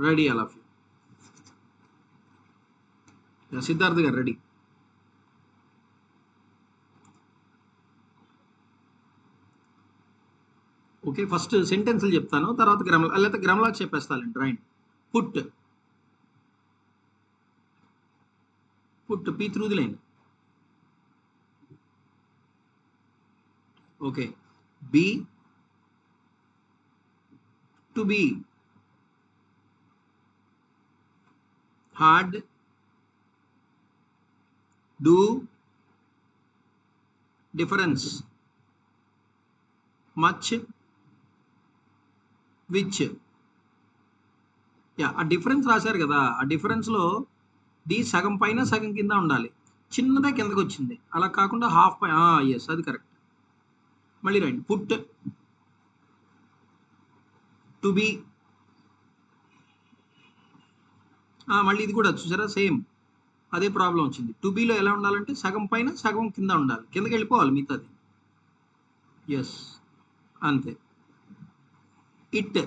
Ready all of you. Siddharth గారు ready. Okay, first సెంటెన్స్లు చెప్తాను, తర్వాత గ్రామర్, లేకపోతే గ్రామలాగ్ చెప్పేస్తానండి. Right. Put put P through the line. Okay. Be to be, hard, do, difference, much, which. Yeah, ఆ difference రాశారు కదా, ఆ డిఫరెన్స్లో డి సగం పైన సగం కింద ఉండాలి. చిన్నదే కిందకి వచ్చింది, అలా కాకుండా హాఫ్ పైన. ఎస్, అది కరెక్ట్. మళ్ళీ రండి. పుట్ టు బి, మళ్ళీ ఇది కూడా చూసారా, సేమ్ అదే ప్రాబ్లం వచ్చింది. టు బీలో ఎలా ఉండాలంటే సగం పైన సగం కింద ఉండాలి, కిందకి వెళ్ళిపోవాలి మిగతాది. ఎస్, అంతే. It,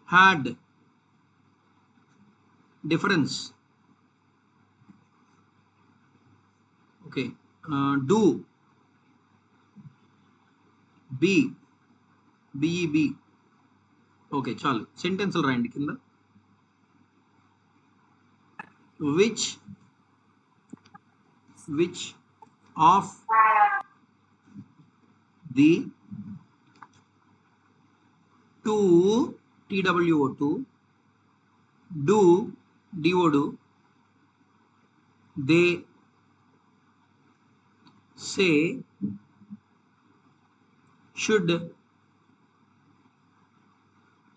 had, difference. Okay. Do, be, B E be. Okay, చాలు. సెంటెన్స్లు రాయండి కింద. Which of the two, TWO2, do, DOdo, they say, should,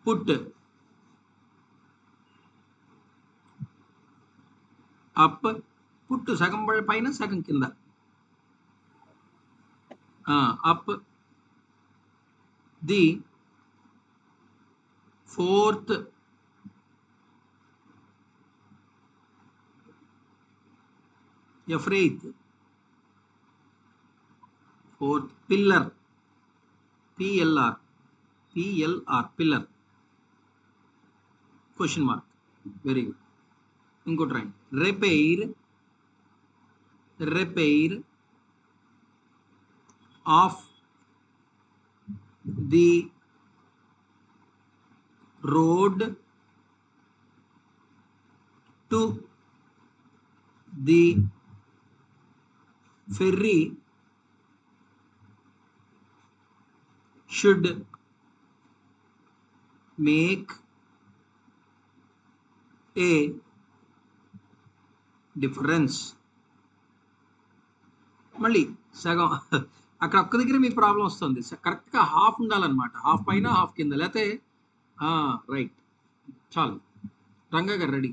put, up, put సగం పైన సగం కింద, up the fourth freight, fourth pillar, PLR, pillar, question mark. Very good. ఇంకోటి right. Repair of the road to the ferry should make a difference. మళ్ళీ సగం అక్కడ ఒక్క దగ్గర మీకు ప్రాబ్లం వస్తుంది. కరెక్ట్గా హాఫ్ ఉండాలన్నమాట, హాఫ్ పైన హాఫ్ కింద, లేకపోతే రైట్. చాలు. రంగా గారు రెడీ.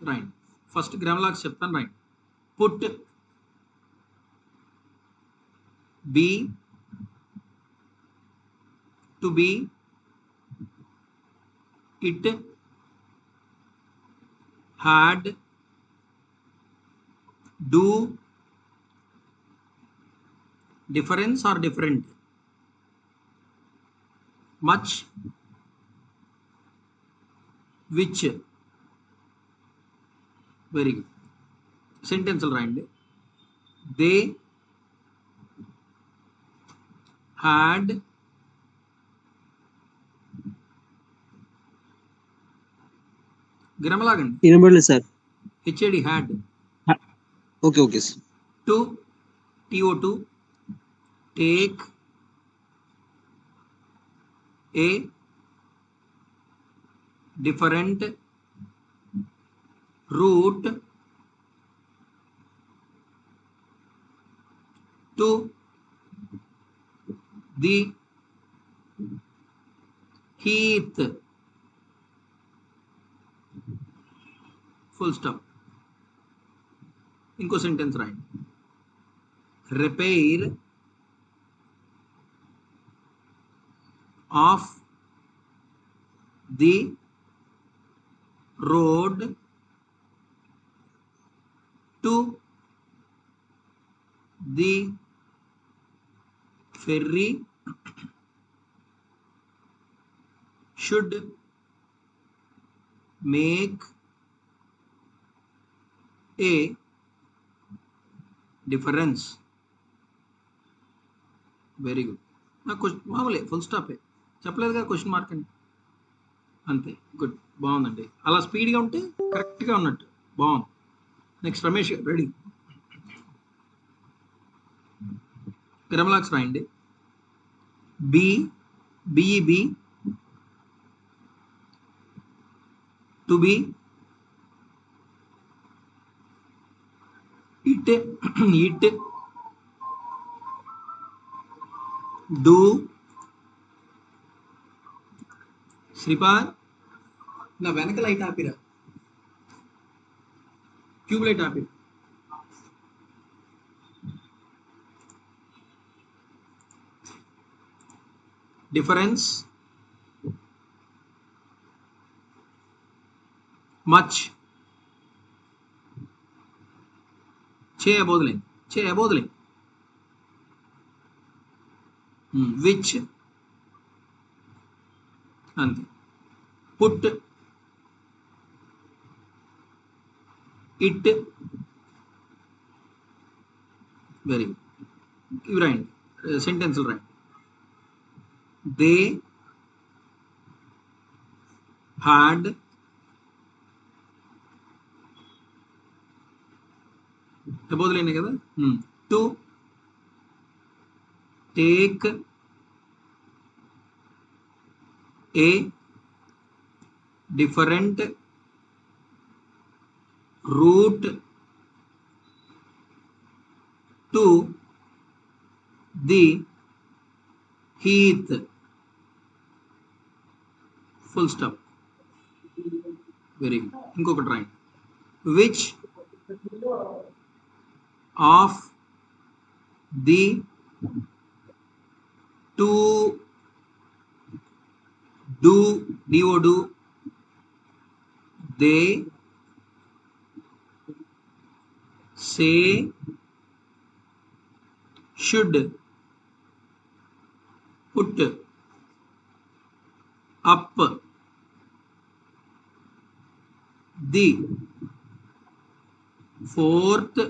రైట్. ఫస్ట్ గ్రామలాగ్స్ చెప్తాను. Right. Put B to B, it, had, do, difference are different, much, which. Very good. సెంటెన్స్లు రాయండి. దే హ్యాడ్ గ్రామలాగండి. వినబడలేదు sir. H A D had. Okay okay sir. To, TO2, take, a different, route, to the heath, full stop. ఇంకో sentence రాయండి. Repair of the road to the ferry should make a difference. Very good. నాకు question మామూలే, full స్టాపే, చెప్పలేదుగా question mark అని, అంతే. Good, బాగుందండి. అలా స్పీడ్గా ఉంటే కరెక్ట్గా ఉన్నట్టు. బాగుంది. Next Ramesh, ready? గ్రామలాక్స్ రాయండి. Be, బిఈబి, to B, it, it, do, Sripad నా వెనక లైట్ ఆపిరా, ట్యూబ్ లైట్ ఆపిరా. డిఫరెన్స్, మచ్, చేయబోదులే, చేయబోదులే. విచ్, అంతే. Put, it, very good. ఇవి రాయండి, సెంటెన్స్లు రాయండి. దే హ్యాడ్ బోధలేనే కదా. To take a different route to the heath, full stop. Very good. ఇంకొకటి రాయండి. Which of the two do, D O, they say should put up the fourth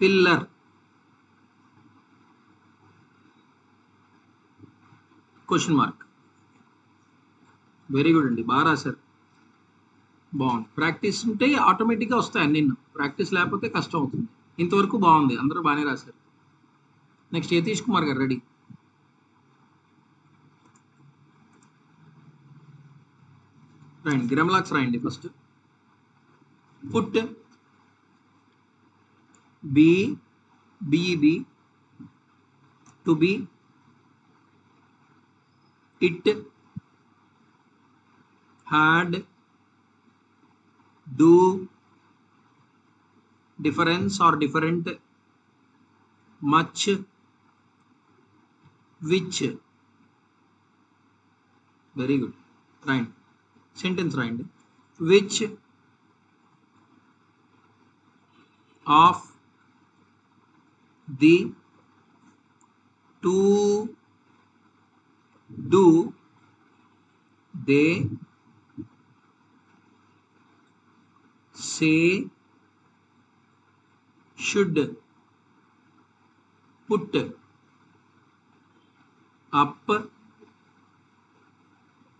pillar. Question mark. Very good అండి, బాగా రాశారు, బాగుంది. Practice ఉంటే ఆటోమేటిక్గా వస్తాయి అన్ని, ప్రాక్టీస్ లేకపోతే కష్టం అవుతుంది. ఇంతవరకు బాగుంది, అందరూ బాగానే రాశారు. నెక్స్ట్ యతీష్ కుమార్ గారు, రెడీ? రాయండి, గ్రామలాక్స్ రాయండి first. Put, be, బిఈబి, to B, it, had, do, difference are different, much, which. Very good. రాయండి, సెంటెన్స్ రాయండి. Which of the two do they say should put up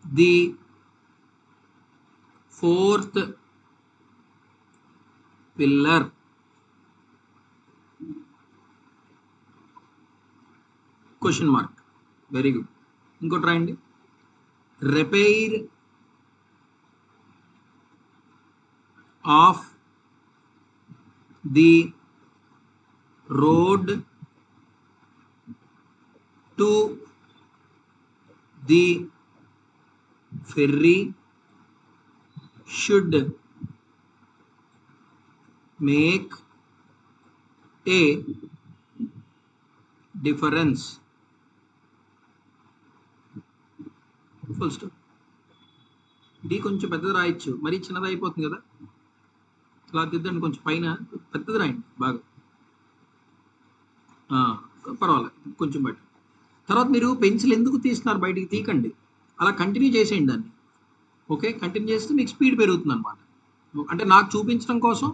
the fourth pillar. Question mark. Very good. ఇంకోటి రాయండి. Repair of the road to the ferry should make a difference. Full stop. D కొంచెం పెద్దది రాయొచ్చు, మరీ చిన్నది అయిపోతుంది కదా, అలా దిద్దండి. కొంచెం పైన పెద్దది రాయండి బాగా. ఆ, పర్వాలేదు కొంచెం బెటర్. తర్వాత మీరు పెన్సిల్ ఎందుకు తీస్తున్నారు బయటికి తీయకండి, అలా కంటిన్యూ చేసేయండి దాన్ని. ఓకే, కంటిన్యూ చేస్తే మీకు స్పీడ్ పెరుగుతుంది అనమాట. అంటే నాకు చూపించడం కోసం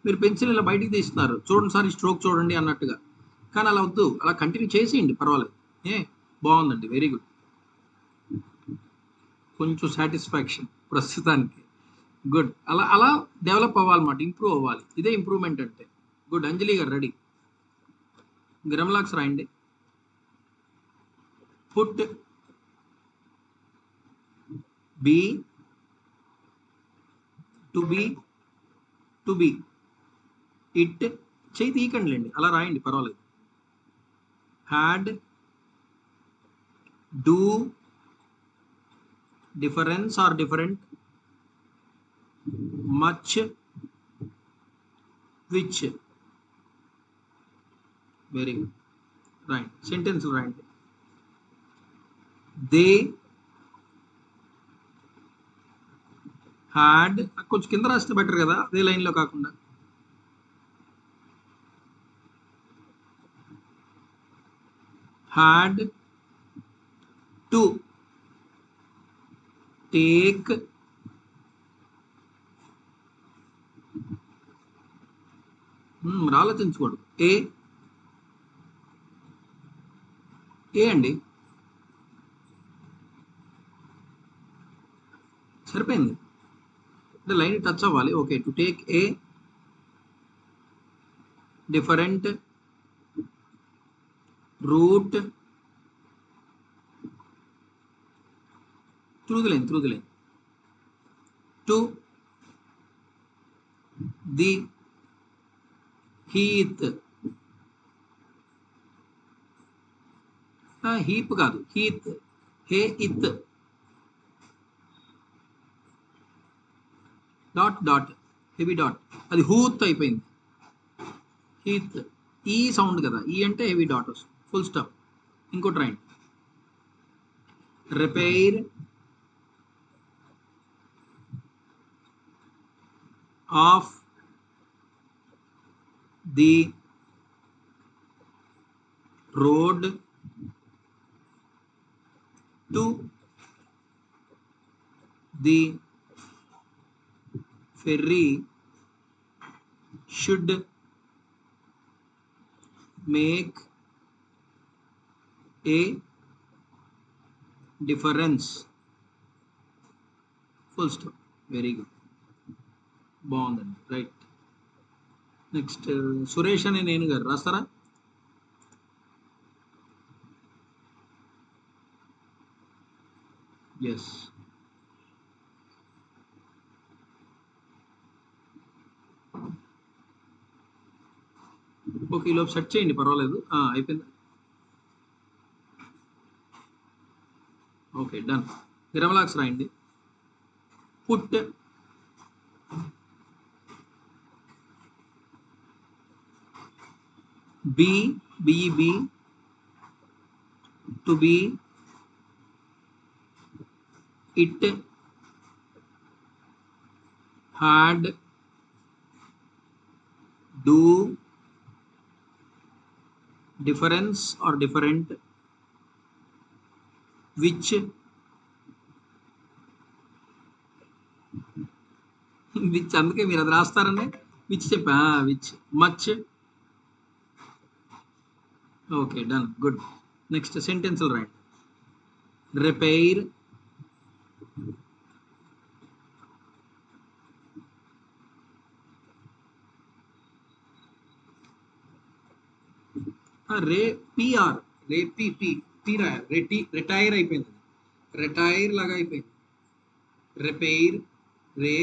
మీరు పెన్సిల్ ఇలా బయటికి తీస్తున్నారు, చూడండి సార్ ఈ స్ట్రోక్ చూడండి అన్నట్టుగా. కానీ అలా వద్దు, అలా కంటిన్యూ చేసేయండి పర్వాలేదు. ఏ బాగుందండి, వెరీ గుడ్. కొంచెం సాటిస్ఫాక్షన్ ప్రస్తుతానికి. గుడ్, అలా అలా డెవలప్ అవ్వాలన్నమాట, ఇంప్రూవ్ అవ్వాలి. ఇదే ఇంప్రూవ్మెంట్ అంటే. గుడ్, అంజలి గారు రెడీ. గ్రమలాక్స్ రాయండి. Put B to B it, చేయి తీయకండి, అలా రాయండి పర్వాలేదు. Had, do, difference are different, much, which. Very good, రాయండి సెంటెన్స్ రాయండి. దే హ్యాడ్, కొంచెం కింద రాస్తే బెటర్ కదా, అదే లైన్లో కాకుండా. హ్యాడ్ టు టేక్, ఆలోచించకూడదు. ఏ అండి, సరిపోయింది. అంటే లైన్ టచ్ అవ్వాలి. Okay, to take a different route through the line to the heath. Heap కాదు, హీత్, హే ఇత్, డాట్ డాట్, హెవీ డాట్, అది హూత్ అయిపోయింది. హీత్, ఈ సౌండ్ కదా, ఈ అంటే హెవీ డాట్ వస్తుంది, ఫుల్ స్టాప్. ఇంకోటి రాయండి. Repair of the road to the ferry should make a difference, full stop. Very good, బాగుందండి, రైట్. నెక్స్ట్ సురేష్ అనే నేను గారు రాస్తారా? ఎస్, ఓకే, ఈలోపు సెట్ చేయండి పర్వాలేదు. అయిపోయింది. Okay, done. గ్రామలాక్స్ రాయండి. Put be, బిఈబి, to B it, had, do, difference are different, which, which అందుకే మీరు అది రాస్తారని విచ్ చెప్పా, which, much. Okay, done, good. Next సెంటెన్స్లు రాయండి. Repair ray PR, ray P P P రాయాలి. రెటి, రిటైర్ అయిపోయింది, రిటైర్ లాగా అయిపోయింది. రిపేర్, రే,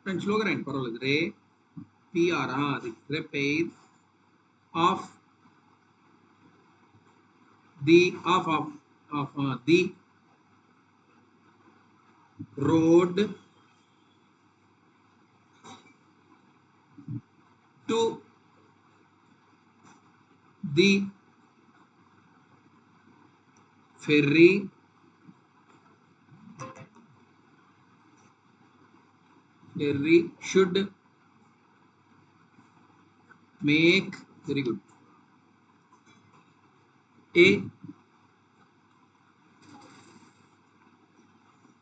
ఫ్రెండ్ స్లోగా రాయండి పర్వాలేదు. రే పిఆర్, అది repair of the, of of of the road to the ferry should make, very good, a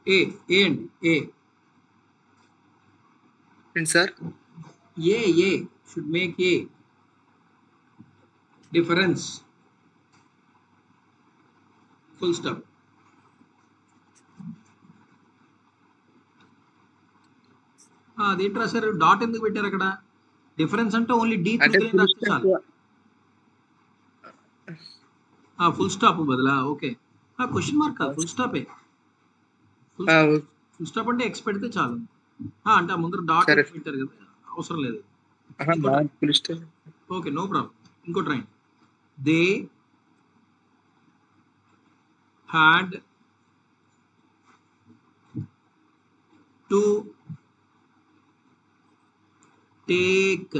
a a అండి a sir a should make a difference full stop. అదేంటి రాశారు, dot ఎందుకు పెట్టారు అక్కడ? డిఫరెన్స్ అంటే only D అంటే తీసుకెళ్ళి రాస్తే చాలు. ఫుల్ స్టాప్ బదులా? ఓకే, క్వశ్చన్ మార్క్ కాదు, ఫుల్ స్టాపే. ఫుల్ స్టాప్ అంటే ఎక్స్ పెడితే చాలు. అంటే ముందర డాట్ సరే. పెట్టారు కదా, అవసరం లేదు. Okay, no problem. ఇంకోటి రాయండి. They had to take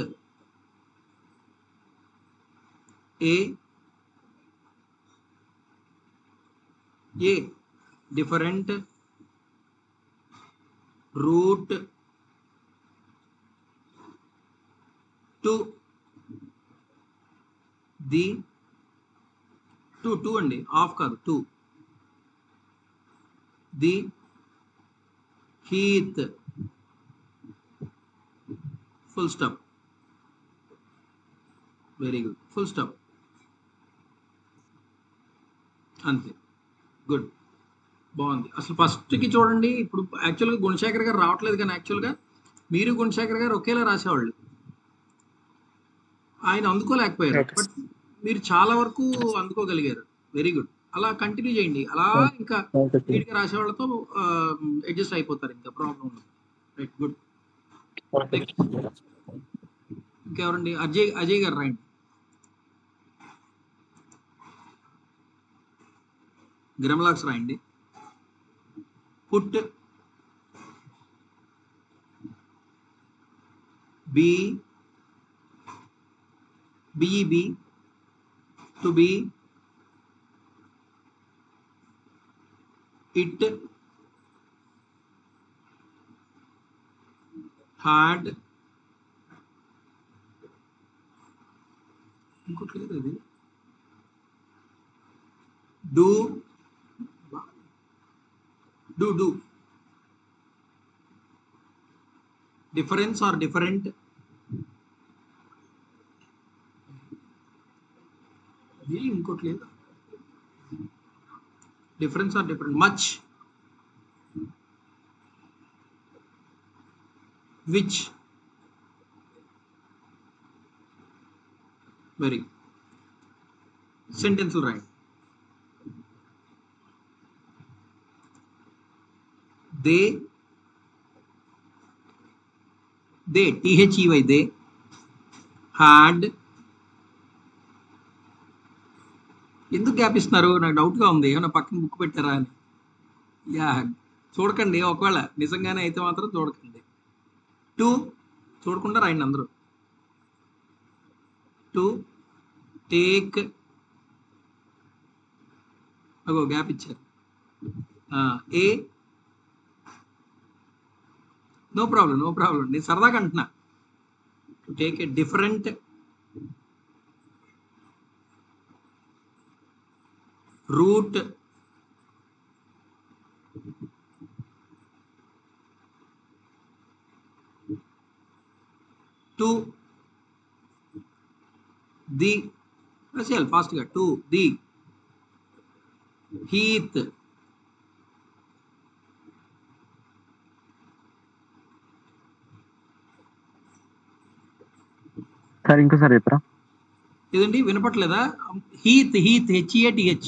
a different route to the to అండి, ఆఫ్ కాదు, to the heath full stop. Very good, full stop. అంతే, గుడ్, బాగుంది. అసలు ఫస్ట్కి చూడండి, ఇప్పుడు యాక్చువల్గా గుణశేఖర్ గారు రావట్లేదు, కానీ యాక్చువల్గా మీరు గుణశేఖర్ గారు ఒకేలా రాసేవాళ్ళు. ఆయన అందుకోలేకపోయారు, బట్ మీరు చాలా వరకు అందుకోగలిగారు. Very good. అలా కంటిన్యూ చేయండి, అలా ఇంకా స్పీడ్గా రాసే వాళ్ళతో అడ్జస్ట్ అయిపోతారు, ఇంకా ప్రాబ్లం ఉండదు. Right, good. ఇంకెవరండి? అజయ్ గారు రాయండి. గ్రామలాక్స్ రాయండి. పుట్ బిఈబి టు బి ఇట్ హ్యాడ్ ఇంకోటి లేదు అది, డూ డిఫరెన్స్ ఆర్ డిఫరెంట్, ఇంకోటి లేదు, difference are different, much, which. Very sentence రాయండి. They THEY they had. ఎందుకు గ్యాప్ ఇస్తున్నారు? నాకు డౌట్గా ఉంది, ఏమైనా పక్కన బుక్ పెట్టారా అని. యా, చూడకండి, ఒకవేళ నిజంగానే అయితే మాత్రం చూడకండి. టు చూడకుండా రాయండి అందరూ. టు టేక్, అగో గ్యాప్ ఇచ్చారు. ఏ, నో ప్రాబ్లం, నేను సరదాగా అంటున్నా. To take a different route to the, రాసేయాలి ఫాస్ట్గా, టు ది హీత్ సార్ ఇంకోసారి చెప్పరా? ఇదండి, వినపట్లేదా? Heath HEATH.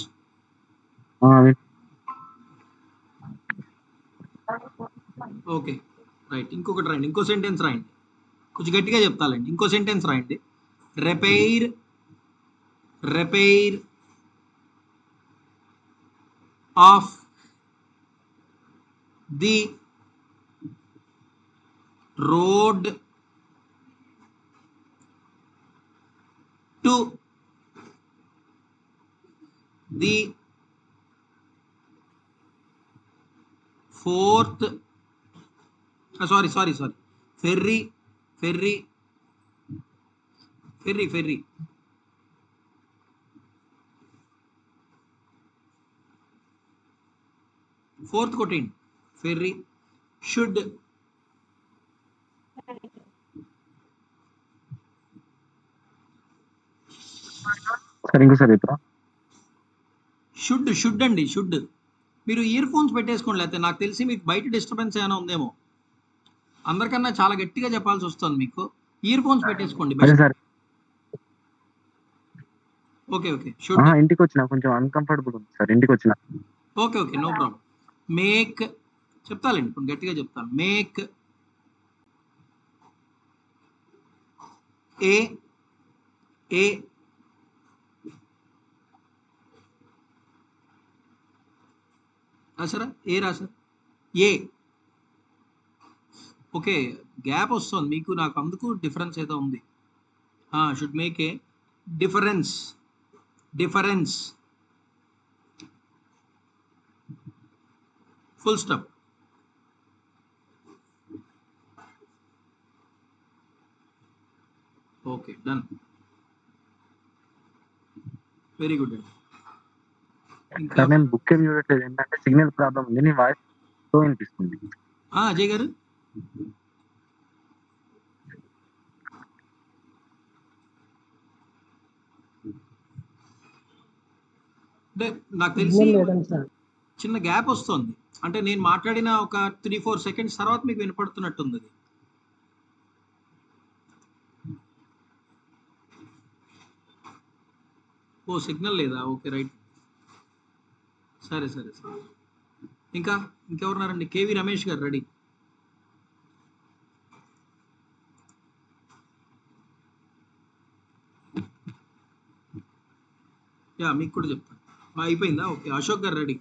Okay, right. ఇంకొకటి రాయండి, ఇంకో సెంటెన్స్ రాయండి, కొంచెం గట్టిగా చెప్తాలండి. ఇంకో సెంటెన్స్ రాయండి. Repair of the road to the fourth, sorry ferry fourth కొట్టేయండి. ఫెర్రీ షుడ్ సార్ ఇంకోసారి చెప్పరా? షుడ్ అండి, షుడ్. మీరు ఇయర్ ఫోన్స్ పెట్టేసుకోండి, లేకపోతే నాకు తెలిసి మీకు బయట డిస్టర్బెన్స్ ఏమైనా ఉందేమో. అందరికన్నా చాలా గట్టిగా చెప్పాల్సి వస్తుంది మీకు. ఇయర్ ఫోన్స్ పెట్టేసుకోండి అదే బెస్ట్. సార్. Okay should. ఇంటికి వచ్చిన కొంచెం అన్కంఫర్టబుల్ ఉంది సార్. ఇంటికి వచ్చిన. Okay no problem. మేక్ చెప్తాలండి, ఇప్పుడు గట్టిగా చెప్తాను. Make a రాసారా? ఏ రాసారు? ఏ. ఓకే, గ్యాప్ వస్తుంది మీకు, నాకు అందుకు డిఫరెన్స్ ఏదో ఉంది. Should make a difference full stop. Okay done. Very good అండి. ఇంకా సార్ నేను బుక్ ఏం చూడట్లేదు, ఏంటంటే సిగ్నల్ ప్రాబ్లం ఉంది. నీ వాయిస్ స్లో వినిపిస్తుంది. అజయ్ గారు, అంటే నాకు తెలిసి చిన్న గ్యాప్ వస్తుంది. అంటే నేను మాట్లాడిన ఒక 3-4 సెకండ్స్ తర్వాత మీకు వినపడుతున్నట్టుంది అది. ఓ సిగ్నల్ లేదా? Okay right. సరే. ఇంకెవరున్నారండి? కేవి రమేష్ గారు రెడీ. మీకు కూడా చెప్తాను. అయిపోయిందా? Okay, Ashok garu ready.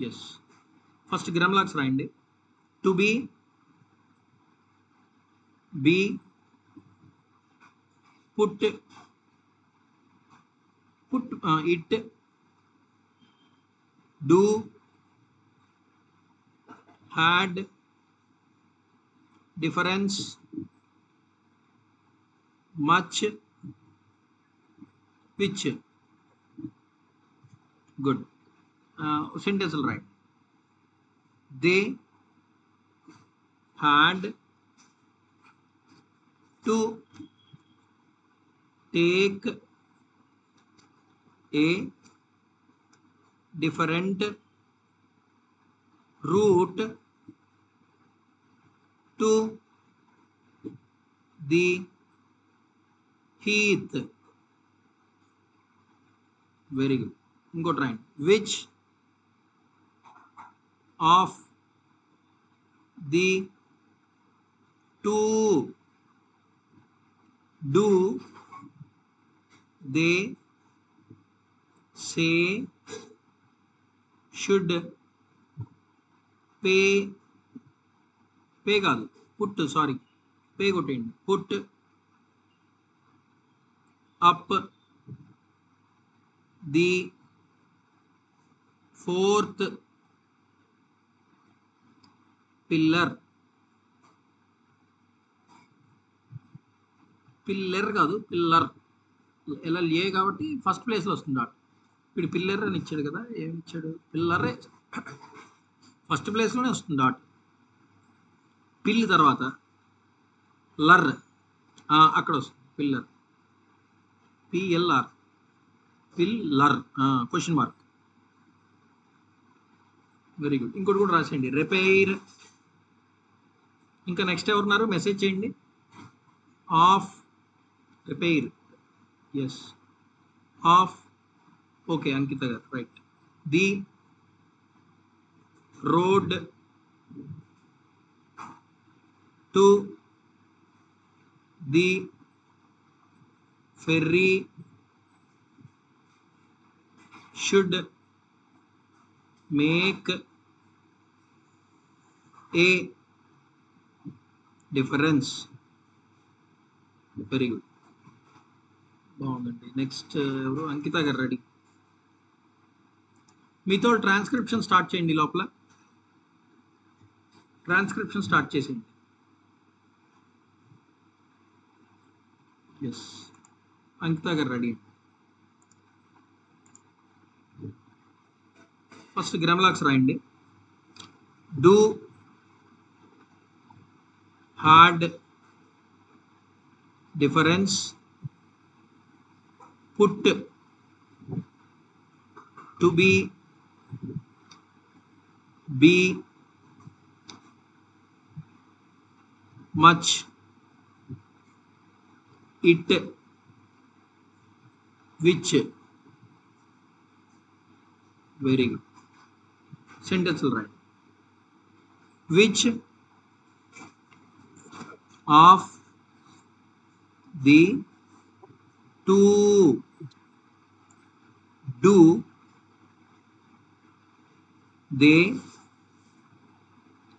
Yes, first grammalogues రాయండి. To be put it do had difference much which. Good. సెంటెన్స్లు రాయండి. They had to take a different route to the heath. Very good. Ingot right. Which of the two do they say should pay కాదు, put, sorry, pay కొట్టేయండి. Put up the fourth pillar. Pillar కాదు, pillar. ఎలా లే కాబట్టి first ప్లేస్లో వస్తుంది dot. ఇప్పుడు pillar అని ఇచ్చాడు కదా, ఏమి ఇచ్చాడు? పిల్లరే ఫస్ట్ ప్లేస్లోనే వస్తుంది డాట్. పిల్ తర్వాత లర్, అక్కడ వస్తుంది pillar. PLR, pillar, question mark. Very good. ఇంకోటి కూడా రాసేయండి, రిపేర్. ఇంకా నెక్స్ట్ ఎవరున్నారు? మెసేజ్ చేయండి. Of repair. Yes, of. Okay, Ankita గారు right. The road to the ferry should make a difference. Very good, బాగుందండి. నెక్స్ట్ ఎవరు? అంకిత గారు రెడీ. మీతో ట్రాన్స్క్రిప్షన్ స్టార్ట్ చేయండి. లోపల ట్రాన్స్క్రిప్షన్ స్టార్ట్ చేసేయండి. ఎస్, అంకిత గారు రెడీ. ఫస్ట్ గ్రామలాక్స్ రాయండి. Do hard difference put to be much it which. Very good. సెంటెన్స్లు రాయండి. Which of the two do they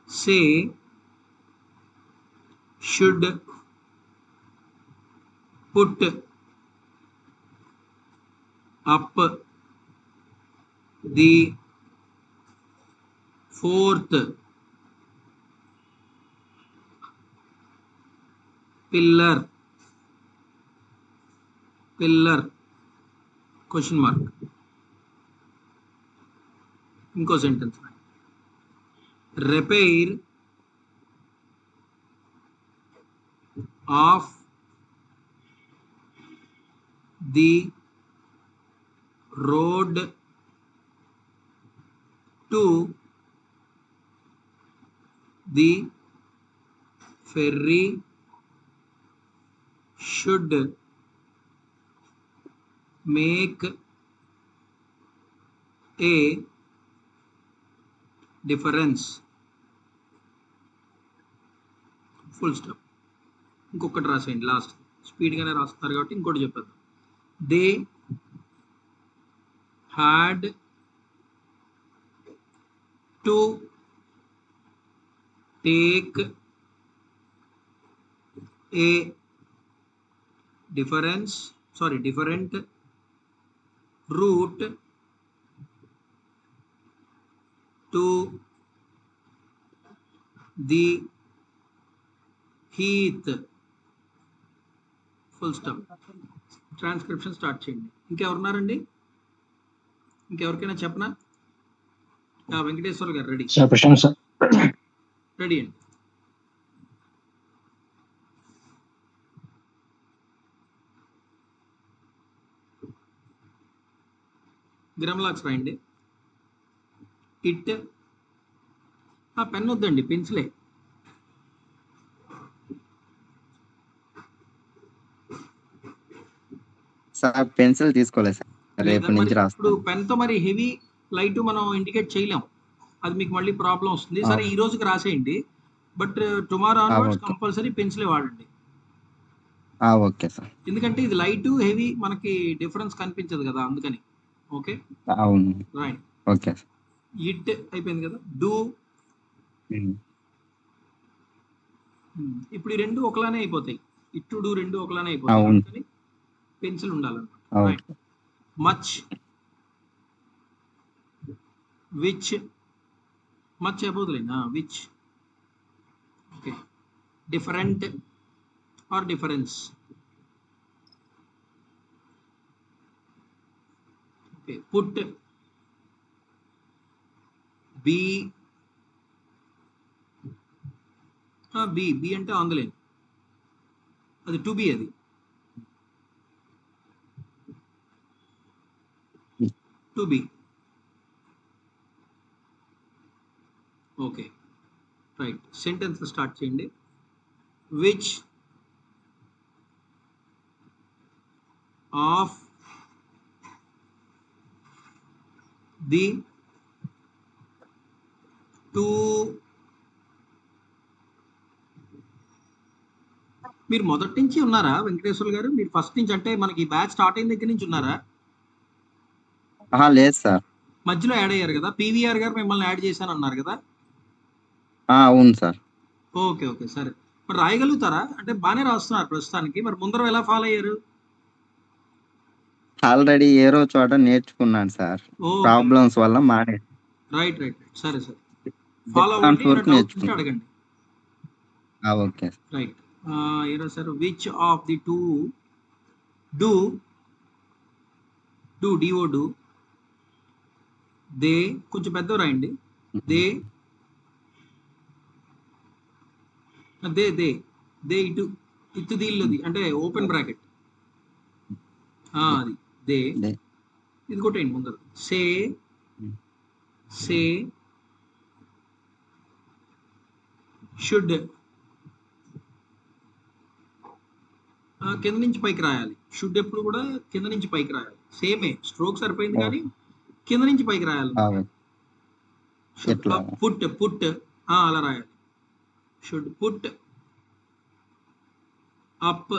say should put up the fourth pillar question mark. ఇంకో sentence. repair of the road to the ferry should make a difference. Full stop. ఇంకొకటి రాసేయండి last. స్పీడ్గానే రాస్తున్నారు కాబట్టి ఇంకోటి చెప్పేద్దాం. They had to take a different route to the heath. Full stop. Transcription start చేయండి. ఇంకెవరున్నారండి? ఇంకెవరికైనా చెప్పనా? వెంకటేశ్వర్ గారు రెడీ. రెడీ అండి. గ్రామలాక్స్ రాయండి. ఇట్ పెన్ వద్దండి, పెన్సిలే. సార్ పెన్సిల్ తీసుకోలేదు సార్, రేపు నుంచి ఇప్పుడు రాస్తాను. పెన్ తో మరి హెవీ లైట్ మనం ఇండికేట్ చేయలేం, అది మీకు మళ్ళీ ప్రాబ్లం వస్తుంది. సరే ఈ రోజుకి రాసేయండి, బట్ టుమారో ఆన్వర్డ్స్ కంపల్సరీ పెన్సిలే వాడండి. Okay sir. ఎందుకంటే ఇది లైట్ హెవీ మనకి డిఫరెన్స్ కనిపించదు కదా, అందుకని. ఓకే అవును, రైట్. ఓకే. ఇట్ అయిపోయింది కదా. డూ. ఇప్పుడు ఈ రెండు ఒకలానే అయిపోతాయి. ఇట్ డూ రెండు ఒకలానే అయిపోతాయి, అందుకని పెన్సిల్ ఉండాలన్నమాట. రైట్. మచ్, విచ్, మచ్ అయిపోతుందా, which. Okay. Different are difference. Okay. Put, be, be అంటే ఆన్ ద లైన్, అది టు బి, అది to B. Okay right. Sentence start చేయండి. Which of the two. మీరు మొదటి నుంచి ఉన్నారా వెంకటేశ్వర గారు? మీరు ఫస్ట్ నుంచి అంటే మనకి బ్యాచ్ స్టార్ట్ అయిన దగ్గర నుంచి ఉన్నారా? లేదు సార్, మధ్యలో యాడ్ అయ్యారు కదా. పీవీఆర్ గారు మిమ్మల్ని యాడ్ చేశాను అన్నారు కదా. అవును సార్. ఓకే ఓకే సరే. మరి రాయగలుగుతారా? అంటే బాగానే రాస్తున్నారు ప్రస్తుతానికి, మరి ముందర ఎలా ఫాలో అయ్యారు? ఆల్రెడీ ఏరో చోట నేర్చుకున్నాను సార్, ప్రాబ్లమ్స్ వల్ల మానే. రైట్ రైట్ సరే సరే, ఫాలో అవ్వండి, అడగండి. Okay right. Arrow sir. Which of the two do do they కొంచెం పెద్ద రాయండి. దే దే దే దే ఇటు దీళ్ళది అంటే ఓపెన్ బ్రాకెట్ అది దే. ఇది కొట్టేయండి ముందర. సే షుడ్ కింద నుంచి పైకి రాయాలి. షుడ్ ఎప్పుడు కూడా కింద నుంచి పైకి రాయాలి. సేమే స్ట్రోక్ సరిపోయింది కానీ కింద నుంచి పైకి రాయాలి. పుట్ అలా రాయాలి. Should put up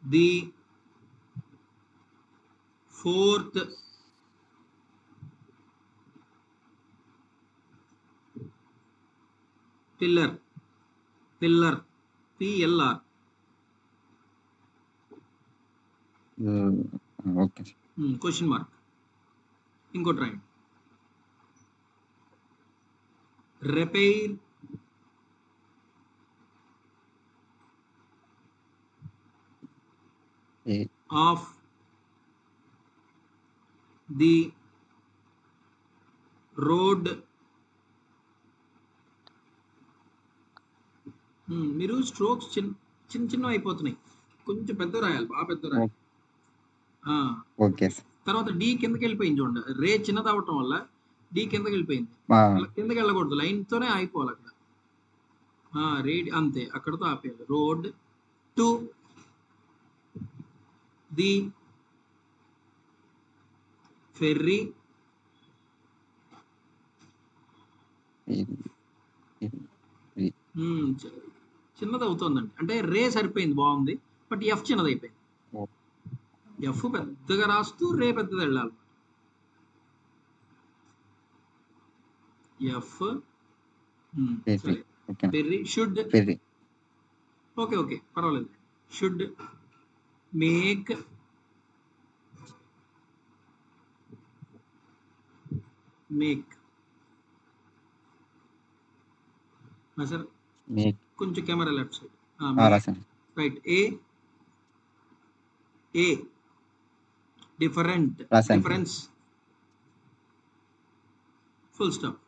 the 4th pillar PLR. Okay. Question mark. ఇంకోటి రాయండి. Repair of the road. మీరు స్ట్రోక్స్ చిన్న అయిపోతున్నాయి. కొంచెం పెద్ద రాయాలి, బాగా పెద్ద రాయాలి. ఓకే. తర్వాత డి కిందకి వెళ్ళిపోయింది చూడండి. రే చిన్నది అవటం వల్ల డి కిందకి వెళ్ళిపోయింది. కిందకి వెళ్ళకూడదు, లైన్ తోనే ఆగిపోవాలి అక్కడ. రేడ్ అంతే, అక్కడతో ఆపేయాలి. రోడ్ టు ది ఫెర్రీ చిన్నది అవుతుందండి. అంటే రే సరిపోయింది, బాగుంది. బట్ ఎఫ్ చిన్నది అయిపోయింది. ఎఫ్ పెద్దగా రాస్తూ రే పెద్దది వెళ్ళాలి. F ferry should. ఓకే పర్వాలేదు. షుడ్ మేక్ సార్ కొంచెం camera left side. Right. A difference full stop.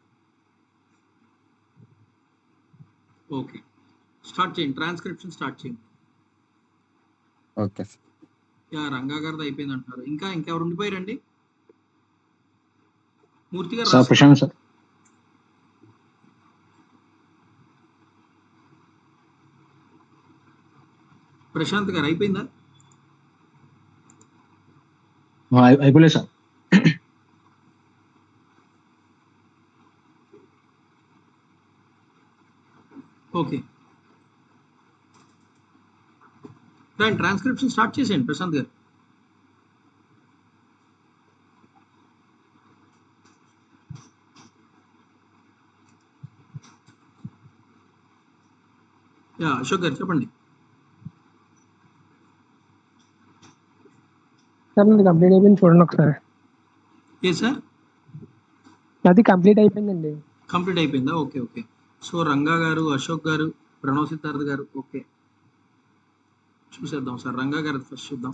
Okay, start చేయండి. ట్రాన్స్క్రిప్షన్ స్టార్ట్ చేయండి. ఓకే. రంగా గారిది అయిపోయింది అంటున్నారు. ఇంకెవరు ఉండిపోయారండి? మూర్తి గారు సార్. ప్రశాంత్ గారు అయిపోయిందా? అయిపోలేదు సార్. ఓకే, దాని ట్రాన్స్క్రిప్షన్ స్టార్ట్ చేసేయండి ప్రశాంత్ గారు. అశోక్ గారు చెప్పండి. సార్ అది కంప్లీట్ అయిపోయింది, చూడండి ఒకసారి. ఏ సార్? అది కంప్లీట్ అయిపోయిందండి. కంప్లీట్ అయిపోయిందా? ఓకే. సో రంగా గారు, అశోక్ గారు, ప్రణవ్ సిద్ధార్థ్ గారు. ఓకే, చూసేద్దాం సార్. రంగా గారు ఫస్ట్ చూద్దాం.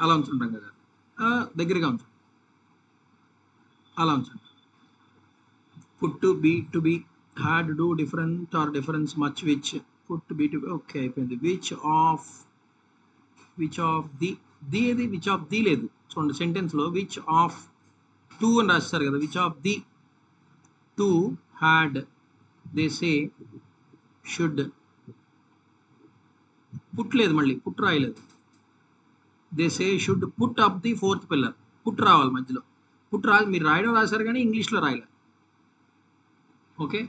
అలా ఉంచండి రంగా గారు, దగ్గరగా ఉంచండి. అలా ఉంచండి. Put to B had do different are difference much which put to B. Okay అయిపోయింది. విచ్ ఆఫ్ ది లేదు చూడండి. సెంటెన్స్ లో విచ్ ఆఫ్ టూ అని రాస్తారు కదా. Which of the two had they say should. Put లేదు, మళ్ళీ పుట్ రాయలేదు. They say should put up the 4th pillar. Put రావాలి మధ్యలో. పుట్ మీరు రాయడం రాశారు కానీ ఇంగ్లీష్లో రాయలేదు. ఓకే,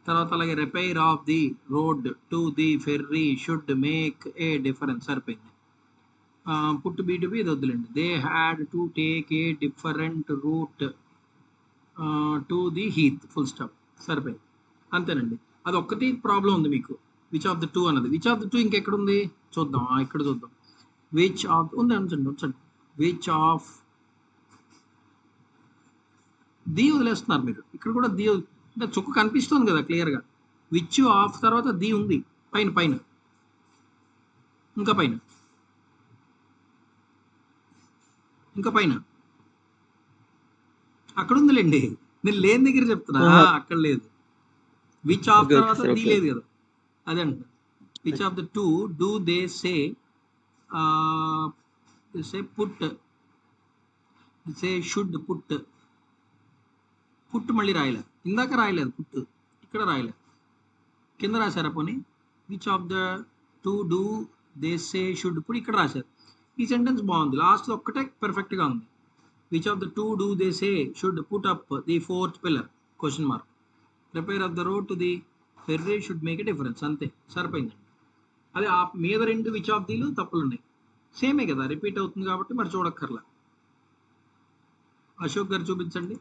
తర్వాత అలాగే repair of the road to the ferry should make a difference. సరిపోయింది. పుట్ బి టు బి ఇది వద్దులేండి. They had to take a different route to the heath. Full stop. సరిపోయింది. అంతేనండి. అది ఒక్కటి ప్రాబ్లం ఉంది మీకు. విచ్ ఆఫ్ ది టూ అన్నది. విచ్ ఆఫ్ ది టూ ఇంకెక్కడుంది చూద్దాం. ఇక్కడ చూద్దాం. విచ్ ఆఫ్ ఉంది ఉంచండి. విచ్ ఆఫ్ ది వదిలేస్తున్నారు మీరు. ఇక్కడ కూడా ది అంటే చుక్క కనిపిస్తుంది కదా క్లియర్గా. విచ్ ఆఫ్ తర్వాత ది ఉంది పైన పైన ఇంకా పైన ఇంకా పైన అక్కడ ఉందిలేండి. నేను లేని దగ్గర చెప్తున్నా. అక్కడ లేదు. విచ్ ఆఫ్ Okay, తర్వాత okay, ది okay. లేదు కదా, అదే అంట. Which of the two do they say put say should put. Put మళ్ళీ రాయలే, ఇందాక రాయలేదు పుట్, ఇక్కడ రాయలేదు, కింద రాశారా పోనీ? Which of the two do they say should put ఇక్కడ రాశారు. ఈ సెంటెన్స్ బాగుంది, లాస్ట్ ఒక్కటే పెర్ఫెక్ట్గా ఉంది. Which of the two do they say should put up the fourth pillar question mark. Repair of the road to the ferry should make a difference. అంతే, సరిపోయిందండి. అదే ఆ మీద రెండు విచ్ ఆఫ్ దీలు తప్పులు ఉన్నాయి, సేమే కదా, రిపీట్ అవుతుంది కాబట్టి మరి చూడక్కర్లా. అశోక్ గారు చూపించండి.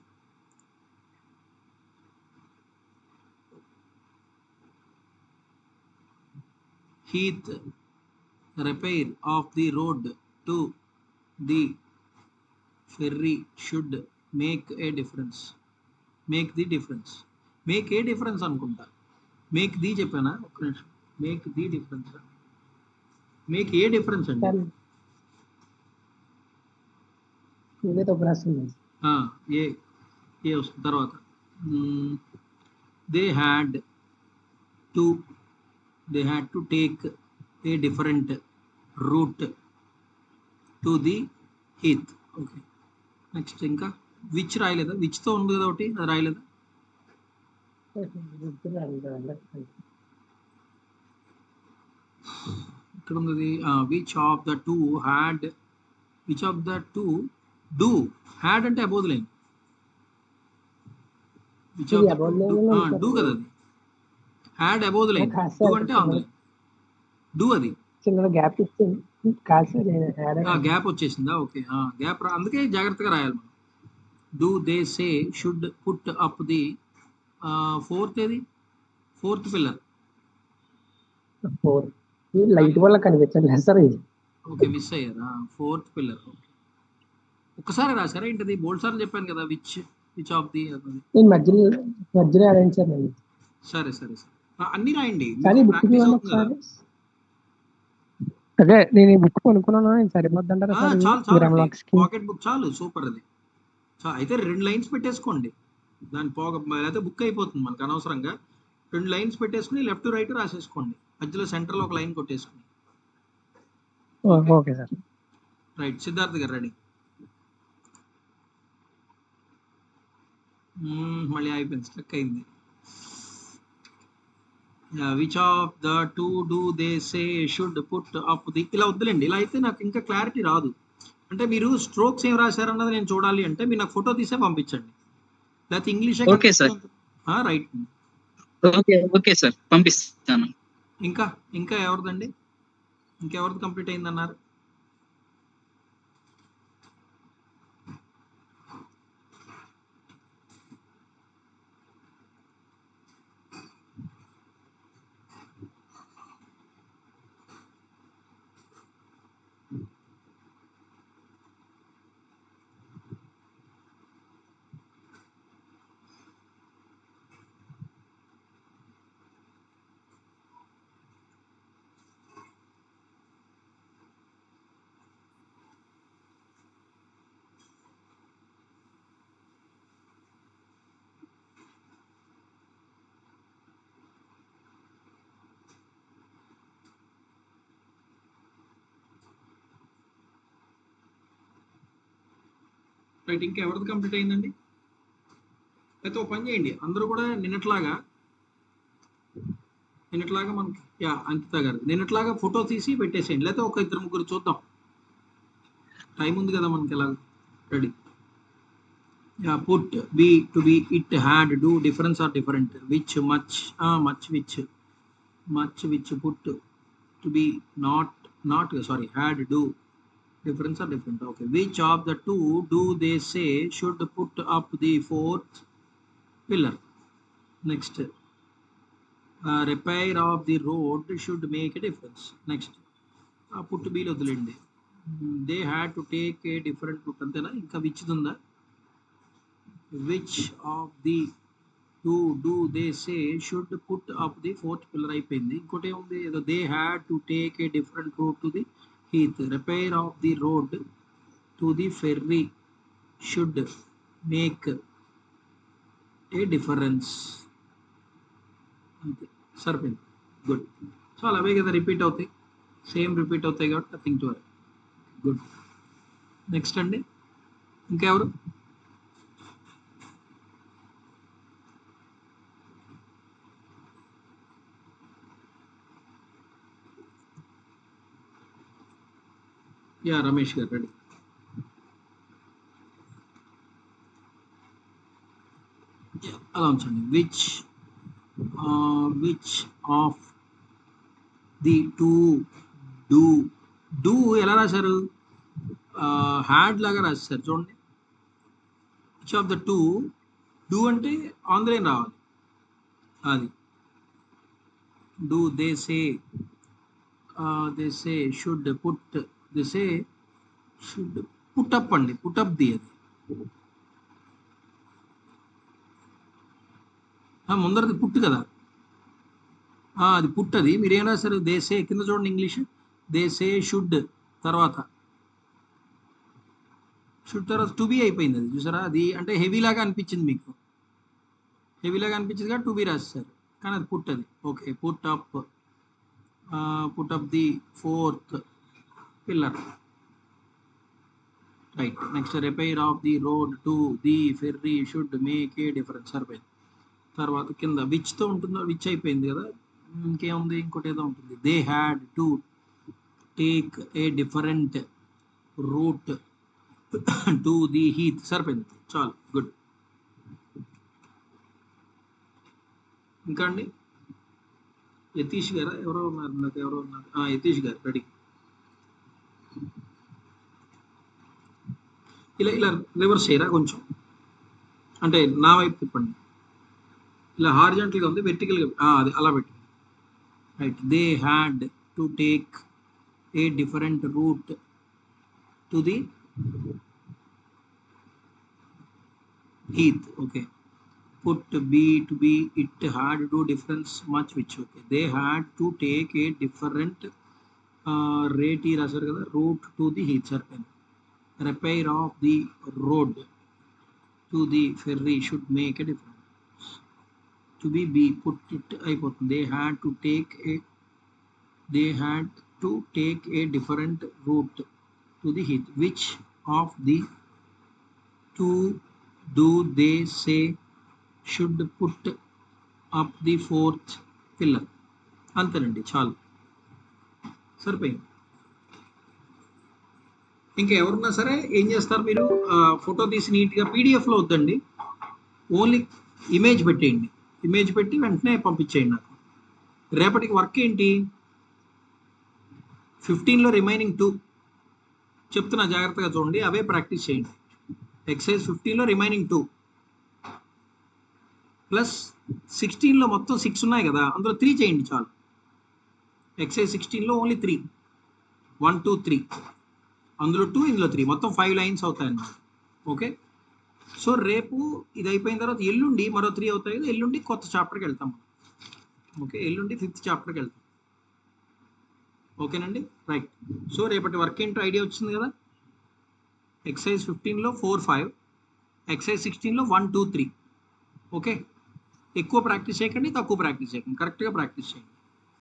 Heath, repair of the road to the ferry should make a difference. Make the difference. Make a difference అనుకుంటా. మేక్ ది చెప్పానా? ఒక్క నిమిషం. Make the difference, make a difference అండి. సార్ ఇదే తప్పు రాస్తుంది. ఏ ఏ వస్తుంది తర్వాత. They had to take a different route to the heath. Okay, next ఇంకా విచ్ రాయలేదా? విచ్తో ఉంది కదా ఒకటి, అది రాయలేదా? ఇక్కడ ఉంది. Which of the two had, which of the two do. Had అంటే above the line. Which of the do కదా అది. Had above the line, do అంటే ఆన్ ది లైన్. డూ అది చిన్న గ్యాప్ ఇచ్చింది కాదు సార్. గ్యాప్ వచ్చేసిందా? ఓకే, గ్యాప్ అందుకే జాగ్రత్తగా రాయాలి మనం. Do they say should put up the fourth ఏది, ఫోర్త్ పిల్లర్. లైట్ వల్ల కనిపించట్లేదు సార్ ఇది. ఓకే, మిస్ అయ్యారా? Fourth pillar. ఓకే, ఒక్కసారి రాశారా ఏంటది? బోల్డ్ సార్లు చెప్పాను కదా విచ్ విచ్ ఆఫ్ ది. నేను మధ్యలో అరేంజ్ సార్ నేను. సరే సరే సరే, అన్ని రాయండి, కానీ బుక్ ప్రాక్టీస్ అవుతుంది కదా. ఒకసారి అదే నేను ఈ బుక్ కొనుక్కున్నాను, నేను సరిపోద్దంటారా సార్? చాలు చాలు, గ్రామలాక్స్కి పాకెట్ బుక్ చాలు, సూపర్ అది. అయితే 2 లైన్స్ పెట్టేసుకోండి, దాని లేకపోతే బుక్ అయిపోతుంది మనకు అనవసరంగా. 2 లైన్స్ పెట్టేసుకుని లెఫ్ట్ రైట్ రాసేసుకోండి, మధ్యలో సెంటర్లో ఒక లైన్ కొట్టేసుకుని. Okay sir. రైట్, సిద్ధార్థ్ గారు రెడీ. మళ్ళీ అయిపోయింది, స్ట్రక్ అయింది. Which of the two do they say should put up the. ఇలా వద్దులేండి, ఇలా అయితే నాకు ఇంకా క్లారిటీ రాదు. అంటే మీరు స్ట్రోక్స్ ఏం రాశారన్నది నేను చూడాలి అంటే మీరు నాకు ఫోటో తీసే పంపించండి, లేకపోతే ఇంగ్లీషే. Okay sir. Right, okay sir, పంపిస్తాను. ఇంకా ఇంకా ఎవరిదండి, ఇంకెవరిది కంప్లీట్ అయిందన్నారు? రైట్, ఇంకా ఎవరిది కంప్లీట్ అయిందండి? అయితే ఒక పని చేయండి, అందరూ కూడా నిన్నట్లాగా మనకి అంకిత గారు నిన్నట్లాగా ఫోటో తీసి పెట్టేసేయండి, లేకపోతే ఒక 2-3 చూద్దాం, టైం ఉంది కదా మనకి. ఎలా ready? Put B to B, it had, do difference are different, which much which put to B not sorry had, do difference are different. Okay, which of the two do they say should put up the fourth pillar? Next, repair of the road should make a difference. Next, put to be వదిలేండి. They had to take a different route. అంతేనా? ఇంకా which ఉందా? Which of the do they say should put up the fourth pillar అయిపోయింది. ఇంకోటి ఏముంది, ఏదో they had to take a different route to the heath, repair of the road to the ferry should make a difference. అంతే, సరిపోయింది. Good. So అలా అవే కదా repeat అవుతాయి, same repeat అవుతాయి కాబట్టి nothing to worry. Good. Next అండి, ఇంకెవరు? Yeah Ramesh గారు రెడీ. అలా ఉంచండి. Which of the two do ఎలా రాశారు? హ్యాడ్ లాగా రాశారు చూడండి. Which of the two, do అంటే ఆంధ్రేయం రావాలి. అది do they say should put, they say should put up అండి, పుట్ అప్ ది. అది ముందరది పుట్టు కదా, అది పుట్టది. మీరు ఏం రాశారు? దే సే కింద చూడండి ఇంగ్లీష్, దే సే షుడ్ తర్వాత టు బి అయిపోయింది. అది చూసారా, అది అంటే హెవీ లాగా అనిపించింది మీకు, హెవీ లాగా అనిపించింది కాబట్టి టు బి రాస్తారు, కానీ అది పుట్టది. Okay, put up the fourth pillar. Right. Next repair of the road to the ferry should make a difference. సరిపోయింది. తర్వాత కింద విచ్తో ఉంటుందో, విచ్ అయిపోయింది కదా, ఇంకేముంది, ఇంకోటి ఏదో ఉంటుంది. They had to take a different route to the heath. సరిపోయింది, చాలు. గుడ్. ఇంకా అండి, యతీష్ గారా ఎవరో ఉన్నారు, నాకు ఎవరో ఉన్నారు. యతీష్ గారు రెడీ. ఇలా రివర్స్ చేయరా కొంచెం, అంటే నా వైపు తిప్పండి. ఇలా హారిజాంటల్గా ఉంది, వెర్టికల్గా అది అలా పెట్టి. Right. They had to take a different route to the heath. Okay. Put B to be, it had to difference much which. Okay, they had to take a different rate రాశారు కదా, route to the heath. సరిపోయింది. Repair of the road to the ferry should make a difference. To be B, put it అయిపోతుంది. They had to take a different route to the heath. Which of the two do they say should put up the fourth pillar? అంతేనండి, చాలు, సరిపోయింది. ఇంకా ఎవరున్నా సరే ఏం చేస్తారు మీరు, ఫోటో తీసి నీట్గా పీడిఎఫ్లో వద్దండి, ఓన్లీ ఇమేజ్ పెట్టేయండి. ఇమేజ్ పెట్టి వెంటనే పంపించేయండి నాకు. రేపటికి వర్క్ ఏంటి, 15లో రిమైనింగ్ 2 చెప్తున్నా, జాగ్రత్తగా చూడండి, అవే ప్రాక్టీస్ చేయండి. ఎక్సైజ్ 15లో రిమైనింగ్ 2 ప్లస్ 16లో మొత్తం 6 ఉన్నాయి కదా, అందులో 3 చేయండి చాలు. ఎక్సైజ్ 16లో ఓన్లీ 3, 1 2 3, అందులో 2, ఇందులో 3, మొత్తం 5 లైన్స్ అవుతాయి అన్నమాట. ఓకే. సో రేపు ఇది అయిపోయిన తర్వాత ఎల్లుండి మరో 3 అవుతాయి కదా, ఎల్లుండి కొత్త చాప్టర్కి వెళ్తాం. ఓకే, ఎల్లుండి 5th చాప్టర్కి వెళ్తాం. ఓకేనండి, రైట్. సో రేపటి వర్క్ ఏంటో ఐడియా వచ్చింది కదా. ఎక్సైజ్ 15లో 4 5, ఎక్సైజ్ 16లో 1 2 3. ఓకే, ఎక్కువ ప్రాక్టీస్ చేయకండి, తక్కువ ప్రాక్టీస్ చేయకండి, కరెక్ట్గా ప్రాక్టీస్ చేయండి.